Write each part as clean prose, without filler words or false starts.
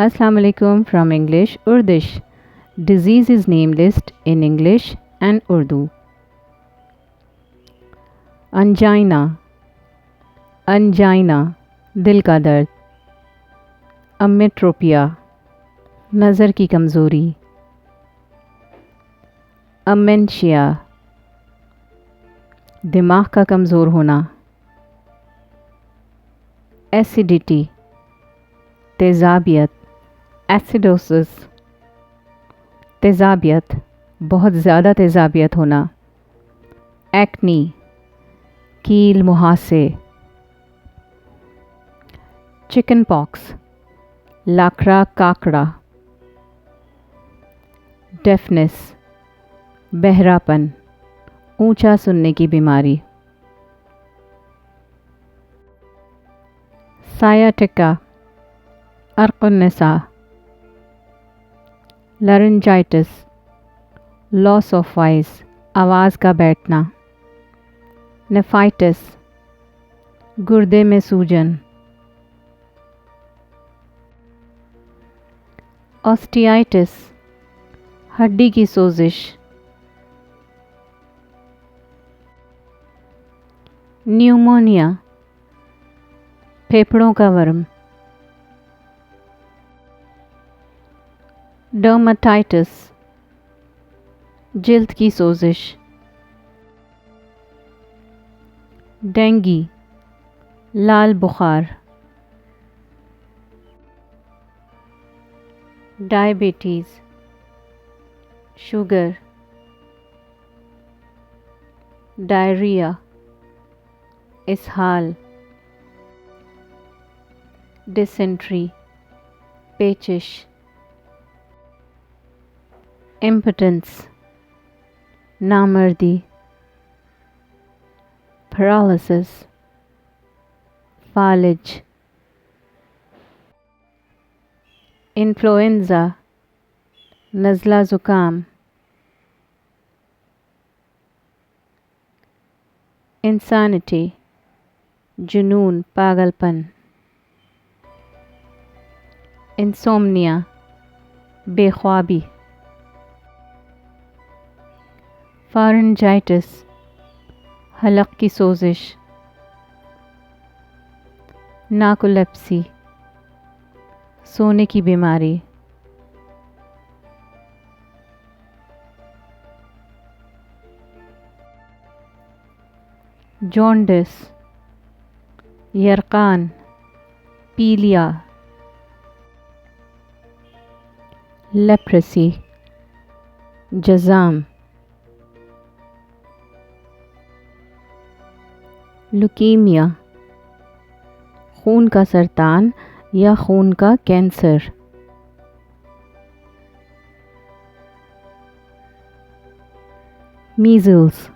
Assalamu alaikum from English Urdish. Disease is name list in English and Urdu. Angina, angina, दिल का दर्द. अमेट्रोपिया, नज़र की कमज़ोरी. अमेंशिया, दिमाग का कमज़ोर होना. एसिडिटी, तेज़ाबियत. एसिडोसिस, तेज़ाबियत, बहुत ज़्यादा तेज़ाबियत होना. एक्नी, कील मुहासे. चिकन पॉक्स, लाखड़ा काकड़ा. डेफनेस, बहरापन, ऊंचा सुनने की बीमारी. सायाटिका, अर्क़ुन्निसा. लारिंजाइटिस, लॉस ऑफ वॉइस, आवाज़ का बैठना. नेफाइटिस, गुर्दे में सूजन. ऑस्टियाइटिस, हड्डी की सोजिश. न्यूमोनिया, फेफड़ों का वर्म. डर्माटाइटिस, जिल्द की सोजिश. डेंगी, लाल बुखार. Diabetes, sugar. डायरिया, इसहाल. डिसेंट्री, पेचिश. इम्पोटेंस, नामर्दी. पैरालिसिस, फालिज. इन्फ्लुएंज़ा, नज़ला ज़ुकाम. इंसानिटी, जुनून, पागलपन. इंसोम्निया, बेख्वाबी. फारेंजाइटिस, हलक की सोजिश. नार्कोलेप्सी, सोने की बीमारी. जॉन्डिस, यरकान, पीलिया. लेप्रेसी, जज़ाम. लुकीमिया, खून का सरतान या खून का कैंसर. मीज़ल्स,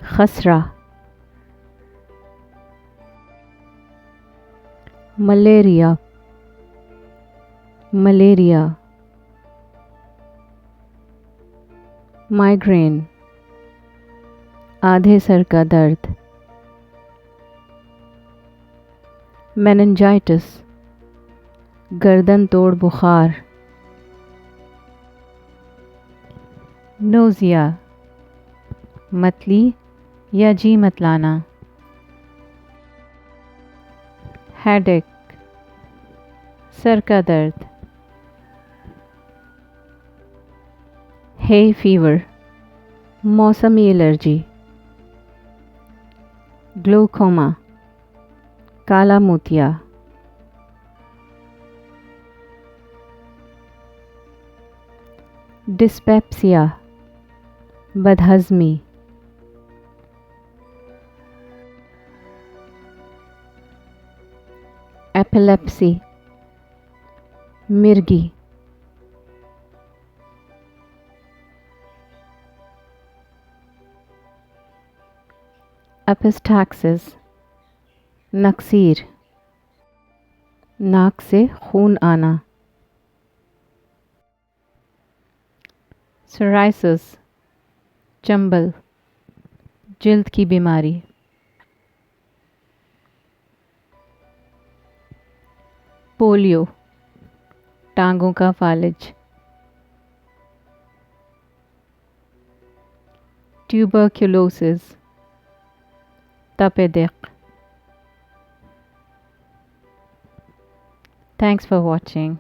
खसरा. Malaria, malaria. माइग्रेन, आधे सर का दर्द. मेनिंजाइटिस, गर्दन तोड़ बुखार. नोज़िया, मतली या जी मतलाना. हेडेक, सर का दर्द. हे फीवर, मौसमी एलर्जी. ग्लूकोमा, काला मोतिया. डिस्पेप्सिया, बदहज़मी. एपिलेप्सी, मिर्गी. एपिस्टैक्सिस, नक्सीर, नाक से खून आना. सोराइसिस, चंबल, जिल्द की बीमारी. पोलियो, टांगों का फालिज, tuberculosis, तपेदिक. Thanks for watching.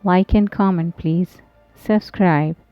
Like and comment please. Subscribe.